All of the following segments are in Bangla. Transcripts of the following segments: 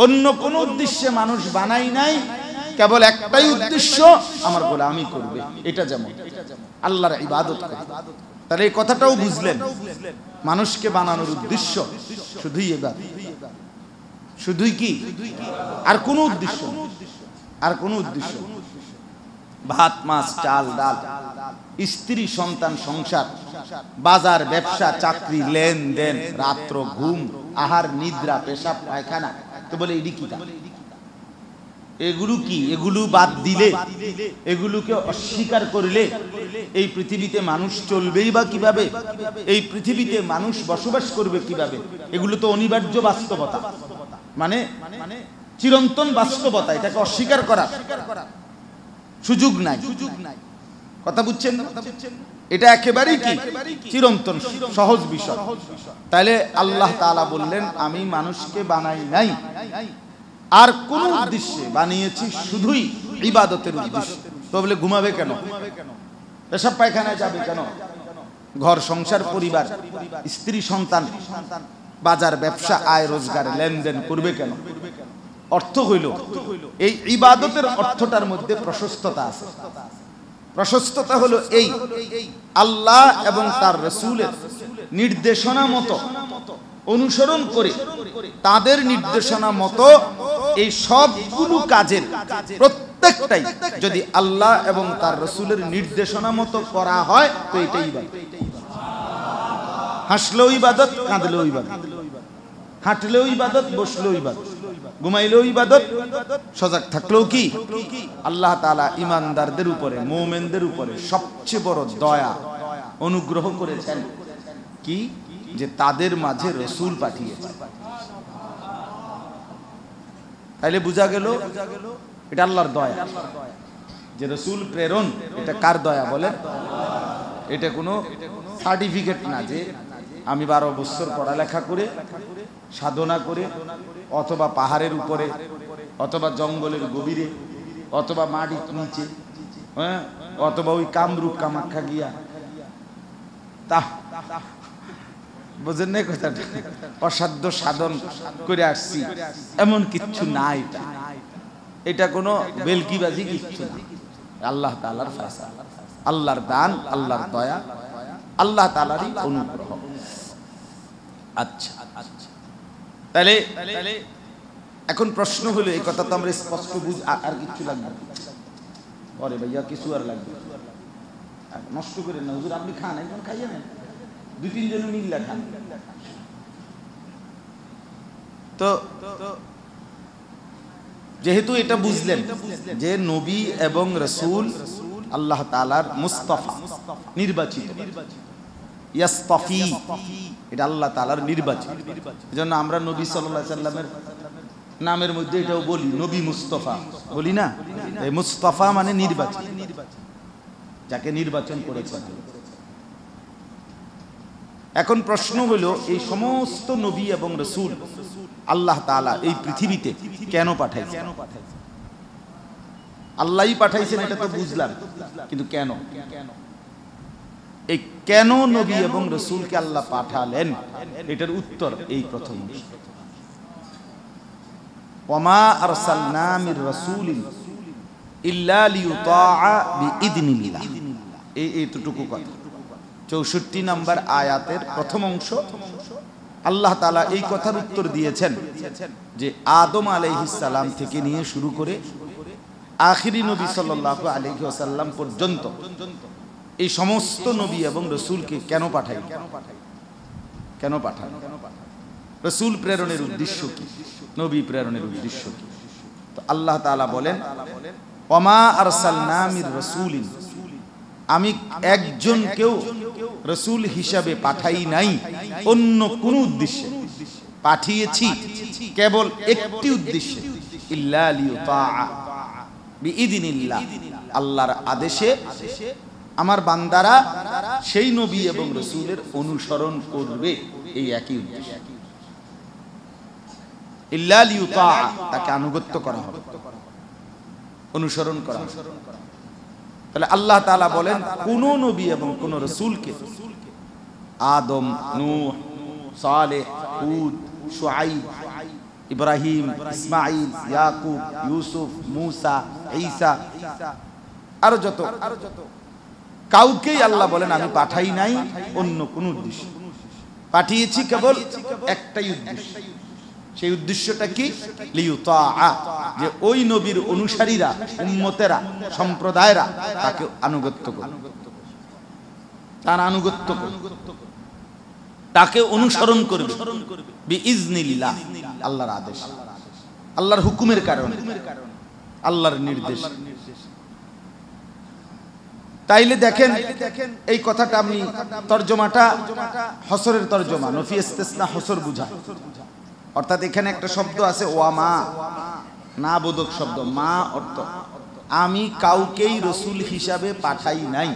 অন্য কোন উদ্দেশ্যে মানুষ বানাই নাই, কেবল একটাই উদ্দেশ্য, আমার গোলামি করবে। এটা যেমন আল্লাহর ইবাদত করে। তাহলে এই কথাটাও বুঝলেন, মানুষকে বানানোর উদ্দেশ্য শুধুই ইবাদত, শুধুই কি, আর কোনো উদ্দেশ্য, আর কোনো উদ্দেশ্য। ভাত মাছ চাল ডাল, স্ত্রী সন্তান সংসার, বাজার ব্যবসা চাকরি লেনদেন, রাত্র ঘুম আহার নিদ্রা পেশাব পায়খানা, তো বলে এডি কি? এগুলো কি? এগুলো বাদ দিলে, এগুলোকে অস্বীকার করলে এই পৃথিবীতে মানুষ চলবেই বা কিভাবে? এই পৃথিবীতে মানুষ বসবাস করবে কিভাবে? এগুলো তো অনিবার্য বাস্তবতা, মানে চিরন্তন বাস্তবতা। এটাকে অস্বীকার করার সুযোগ নাই। কথা বুঝছেন? এটা একেবারেই কি চিরন্তন সহজ বিষয়। তাহলে আল্লাহ তাআলা বললেন, আমি মানুষকে বানাই নাই আর কোন উদ্দেশ্যে, বানিয়েছি শুধুই ইবাদতের উদ্দেশ্যে। তো বলে ঘুমাবে কেন? পেশাব পায়খানায় যাবে কেন? ঘর সংসার পরিবার স্ত্রী সন্তান বাজার ব্যবসা আয় রোজগার লেনদেন করবে কেন? অর্থ হইল, এই ইবাদতের অর্থটার মধ্যে প্রশস্ততা আছে। প্রশস্ততা হলো এই, আল্লাহ এবং তার রাসূলের নির্দেশনা মতো অনুসরণ করে, তাদের নির্দেশনা মতো এই সবগুলো কাজের প্রত্যেকটাই যদি আল্লাহ এবং তার রাসূলের নির্দেশনা মতো করা হয়, তো এটাই ইবাদত। হাসলেও ইবাদত, কাঁদলেও ইবাদত, হাঁটলেও ইবাদত, বসলেও ইবাদত, ঘুমাইলেও ইবাদত, সজাগ থাকলেও কি? আল্লাহ তাআলা ঈমানদারদের উপরে, মুমিনদের উপরে সবচেয়ে বড় দয়া অনুগ্রহ করেছেন কি? যে তাদের মাঝে রাসূল পাঠিয়েছেন। তাইলে বোঝা গেল এটা আল্লাহর দয়া। যে রাসূল প্রেরণ, এটা কার দয়া বলেন? এটা কোনো সার্টিফিকেট না যে আমি 12 বছর পড়ালেখা করে সাধনা করে, অথবা পাহাড়ের উপরে, অথবা জঙ্গলের গভীরে, অথবা মাটির নিচে, হ্যাঁ, অথবা ওই কামরূপ কামাখ্যা গিয়া, তা বুঝেন না কথাটা? অসাধ্য সাধন করে আসছি, এমন কিচ্ছু নাই। এটা কোনো বেলকিবাজি কিচ্ছু না। আল্লাহ তাআলার ফয়সালা, আল্লাহর দান, আল্লাহর দয়া, আল্লাহ তাআলারই অনুগ্রহ। আচ্ছা, তাহলে এখন প্রশ্ন হলো, এই কথা তো আমরা স্পষ্ট বুঝ, আর কিছু লাগবে? আরে ভাইয়া কিছু আর লাগবে? নষ্ট করেন না হুজুর, আপনি খান, একজন খাইয়ে নেন, 2-3 জন মিললে খান। তো যেহেতু এটা বুঝলেন যে নবী এবং রাসূল আল্লাহ তাআলার মুস্তাফা, নির্বাচিত, ইয়াসতাফি, এটা আল্লাহ তাআলার নির্বাচিত। এজন্য আমরা নবী সাল্লাল্লাহু আলাইহি সাল্লামের নামের মধ্যে এটাও বলি, নবী মুস্তাফা বলি না? এই মুস্তাফা মানে নির্বাচিত, যাকে নির্বাচন করেছেন। এখন প্রশ্ন হলো, এই সমস্ত নবী এবং রাসূল আল্লাহ তাআলা এই পৃথিবীতে কেন পাঠাইছেন? আল্লাহই পাঠাইছেন, এটা তো বুঝলাম, কিন্তু কেন? এই কেন নবী এবং রাসূলকে আল্লাহ পাঠালেন, এটার উত্তর এই প্রথম। ওয়ামা আরসালনা মির রাসূলিন ইল্লা লিইউতাআ বিইذনিল্লাহ, এইটুকু কথা। 64 নম্বর আয়াতের প্রথম অংশ আল্লাহ তাআলা এই কথার উত্তর দিয়েছেন যে আদম আলাইহিস সালাম থেকে নিয়ে শুরু করে আখিরি নবী সাল্লাল্লাহু আলাইহি ওয়াসাল্লাম পর্যন্ত এই সমস্ত নবী এবং রাসূলকে কেন পাঠাই? কেন পাঠান? রাসূল প্রেরণের উদ্দেশ্য কি? নবী প্রেরণের উদ্দেশ্য কি? তো আল্লাহ তাআলা বলেন, ওয়ামা আরসালনা মির রাসূলিন, আমি একজনকেও রাসূল হিসাবে পাঠাই নাই অন্য কোন উদ্দেশ্যে, পাঠিয়েছি কেবল একটি উদ্দেশ্যে, ইল্লা লিইউতাআ বিইذনিল্লাহ, আল্লাহর আদেশে আমার বান্দারা সেই নবী এবং রাসূলের অনুসরণ করবে, এই একই উদ্দেশ্য। ইল্লা লিইউতাআ, তাকে আনুগত্য করা হবে, অনুসরণ করা হবে। তাহলে আল্লাহ তাআলা বলেন, কোন নবী এবং কোন রাসূলকে আদম, নূহ, সালেহ, হুদ, শুআইব ইব্রাহিম, ইসমাইল, ইয়াকুব, ইউসুফ, মুসা, ঈসা, আরো যত কাউকেই আল্লাহ বলেন আমি পাঠাই নাই অন্য কোন উদ্দেশ্য, পাঠিয়েছি কেবল একটাই উদ্দেশ্য। সেই উদ্দেশ্যটা কি? লিয়ুতাআ, যে ওই নবীর অনুসারীরা, উম্মতেরা, সম্প্রদায়রা তাকে আনুগত্য করবে, তার আনুগত্য করবে, তাকে অনুসরণ করবে বিইজনিল্লাহ, আল্লাহর আদেশ, আল্লাহর হুকুমের কারণে, আল্লাহর নির্দেশ। তাইলে দেখেন এই কথাটা আমি তরজমাটা হসরের তরজমা, নফি ইস্তিসনা হসর বুঝা, অর্থাৎ এখানে একটা শব্দ আছে ওয়ামা, না বোধক শব্দ, মা অর্থ আমি কাউকেই রসুল হিসাবে পাঠাই নাই,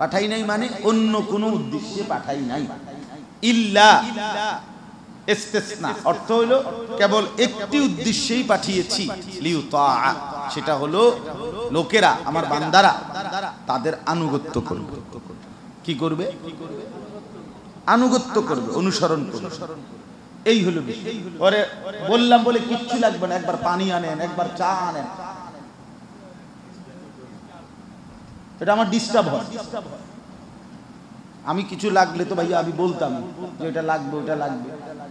পাঠাই নাই মানে অন্য কোন উদ্দেশ্যে পাঠাই নাই। ইল্লা ইস্তিসনা অর্থ হলো কেবল একটি উদ্দেশ্যেই পাঠিয়েছি, লিয়ুতাআ, সেটা হলো লোকেরা, আমার বান্দারা তাদের আনুগত্য করবে। কি করবে? আনুগত্য করবে, অনুসরণ করবে। এই হলো বিষয়। ওরে বললাম বলে কিচ্ছু লাগবে না, একবার পানি আনেন, একবার চা আনেন, এটা আমার ডিস্টার্ব হয়। আমি কিছু লাগলে তো ভাইয়া আমি বলতাম যে এটা লাগবে, ওটা লাগবে,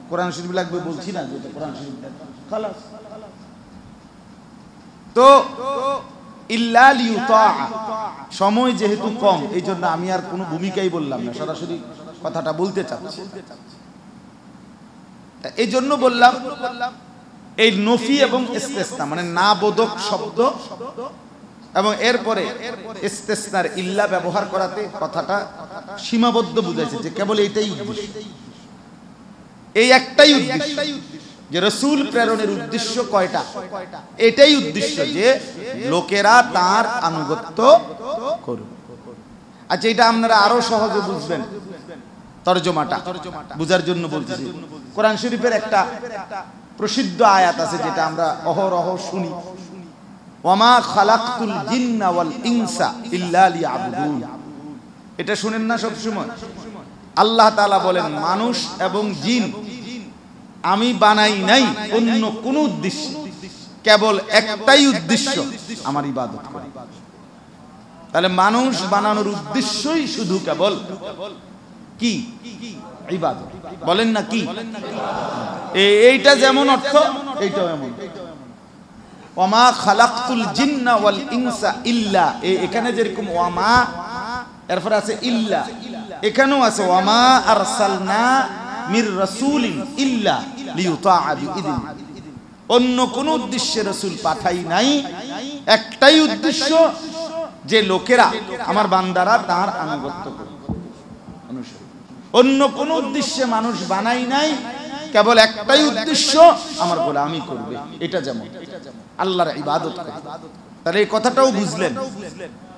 কোরআন শরীফ লাগবে বলছি না, যে কোরআন শরীফ খালাস। তো ইল্লা লিয়ুতাআ, সময় যেহেতু কম এই জন্য আমি আর কোনো ভূমিকাই বললাম না, সরাসরি কথাটা বলতে চাচ্ছি। এই জন্য বললাম এই নফি এবং ইস্তিসনা মানে না বোধক শব্দ এবং এরপরে ইস্তিসনার ইল্লা ব্যবহার করাতে কথাটা সীমাবদ্ধ বুঝাইছে যে কেবল এইটাই উদ্দেশ্য, এই একটাই উদ্দেশ্য, যে রাসূল প্রেরণের উদ্দেশ্য কয়টা? এটাই উদ্দেশ্য, যে লোকেরা তার আনুগত্য করবে। আচ্ছা, এটা আপনারা আরো সহজে বুঝবেন, তরজমাটা বুঝার জন্য বলতেছি। কোরআন শরীফের একটা প্রসিদ্ধ আয়াত আছে যেটা আমরা অহরহ শুনি, ওয়ামা খালাকতুল জিন্না ওয়াল ইনসা ইল্লা লিয়াবুদুন। এটা শুনেন না সব সময়? আল্লাহ তাআলা বলেন মানুষ এবং জিন আমি বানাই নাই অন্য কোন উদ্দেশ্য, কেবল একটাই উদ্দেশ্য, আমার ইবাদত করা। তাহলে মানুষ বানানোর উদ্দেশ্যই শুধু কেবল কি? ইবাদত। বলেন না কি? এইটা যেমন অর্থ এইটাও এমন। ওয়ামা খালাকতুল জিন্না ওয়াল ইনসা ইল্লা, এখানে যেরকম ওয়ামা এরপর আছে ইল্লা, এখানেও আছে ওয়ামা আরসালনা মির রাসূলিন ইল্লা লিয়ুতাআ বিইذনি। অন্য কোন উদ্দেশ্যে রাসূল পাঠাই নাই, একটাই উদ্দেশ্য, যে লোকেরা আমার বান্দারা তার আনুগত্য করবে, অনুসরণ। অন্য কোন উদ্দেশ্যে মানুষ বানাই নাই, কেবল একটাই উদ্দেশ্য, আমার গোলামি করবে। এটা যেমন আল্লাহর ইবাদত করবে। তাহলে এই কথাটাও বুঝলেন,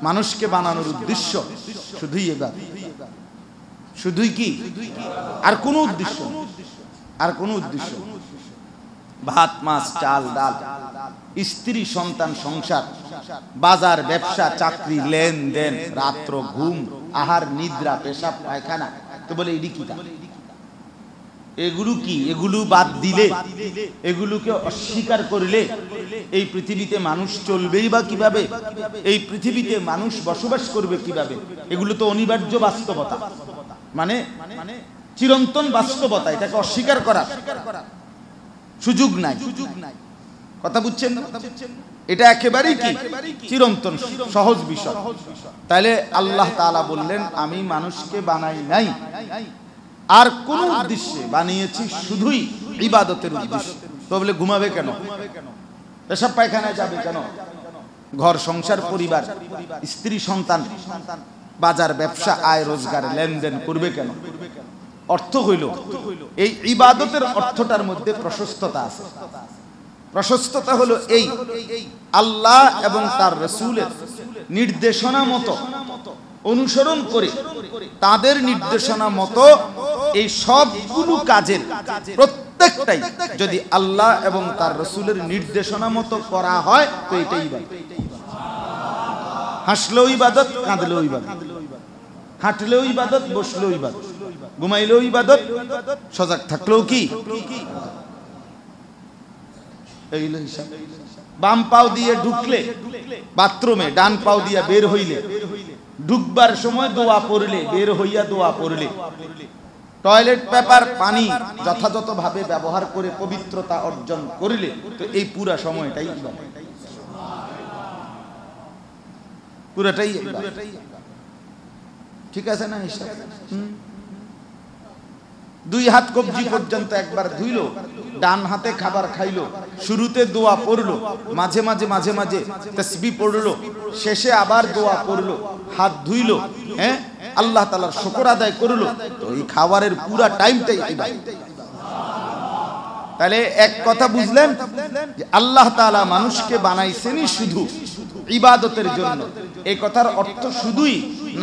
মানুষকে বানানোর উদ্দেশ্য শুধুই ইবাদত, শুধুই কি? আর কোন উদ্দেশ্য, আর কোন উদ্দেশ্য? ভাত মাছ চাল ডাল, স্ত্রী সন্তান সংসার, বাজার ব্যবসা চাকরি লেনদেন, রাত্র ঘুম, আহার নিদ্রা, পেশাব পায়খানা, তো বলে এডি কি? এগুলো কি? এগুলো বাদ দিলে, এগুলোকে অস্বীকার করলে এই পৃথিবীতে মানুষ চলবেই বা কিভাবে? এই পৃথিবীতে মানুষ বসবাস করবে কিভাবে? এগুলো তো অনিবার্য বাস্তবতা, মানে চিরন্তন বাস্তবতা, এটাকে অস্বীকার করার সুযোগ নাই। কথা বুঝছেন? এটা একেবারেই কি? চিরন্তন সহজ বিষয়। তাহলে আল্লাহ তাআলা বললেন আমি মানুষকে বানাই নাই আর কোন উদ্দেশ্যে, বানিয়েছি শুধুই ইবাদতের উদ্দেশ্যে। তো বলে ঘুমাবে কেন? পেশাব পায়খানায় যাবে কেন? ঘর সংসার পরিবার স্ত্রী সন্তান বাজার ব্যবসা আয় রোজগার লেনদেন করবে কেন? অর্থ হইল এই ইবাদতের অর্থটার মধ্যে প্রশস্ততা আছে। প্রশস্ততা হলো এই, আল্লাহ এবং তার রাসূলের নির্দেশনা মতো অনুসরণ করে, তাদের নির্দেশনা মতো এই সবগুলো কাজের প্রত্যেকটাই যদি আল্লাহ এবং তার রাসূলের নির্দেশনা মতো করা হয় তো এটাই ইবাদত। হাসলেও ইবাদত, কাঁদলেও ইবাদত, হাঁটলেও ইবাদত, বসলেও ইবাদত, ঘুমাইলেও ইবাদত, সজাগ থাকলেও কি? এই হলো হিসাব। বাম পাও দিয়ে ঢুকলে বাথরুমে, ডান পাও দিয়ে বের হইলে, ঢুকবার সময় দোয়া পড়লে, বের হইয়া দোয়া পড়লে, টয়লেট পেপার পানি যথাযথভাবে ব্যবহার করে পবিত্রতা অর্জন করিলে, তো এই পুরা সময়টাই পুরাটাই ঠিক আছে না হিসাব? দুই হাত কবজি পর্যন্ত একবার ধুইলো, ডান হাতে খাবার খাইলো, শুরুতে দোয়া পড়লো, মাঝে মাঝে মাঝে মাঝে তাসবিহ পড়লো, শেষে আবার দোয়া পড়লো, হাত ধুইলো, হ্যাঁ, আল্লাহ তাআলার শুকর আদায় করলো, তো এই খাবারের পুরা টাইমটাই ইবাদত। তাহলে এক কথা বুঝলেন যে আল্লাহ তাআলা মানুষকে বানাইছেনই শুধু ইবাদতের জন্য। এই কথার অর্থ শুধুই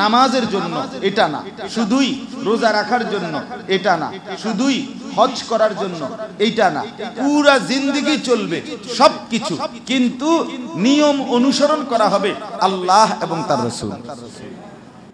নামাজের জন্য এটা না, শুধুই রোজা রাখার জন্য এটা না, শুধুই হজ করার জন্য এইটা না, পুরা জিন্দেগি চলবে সবকিছু, কিন্তু নিয়ম অনুসরণ করা হবে আল্লাহ এবং তার রাসূল।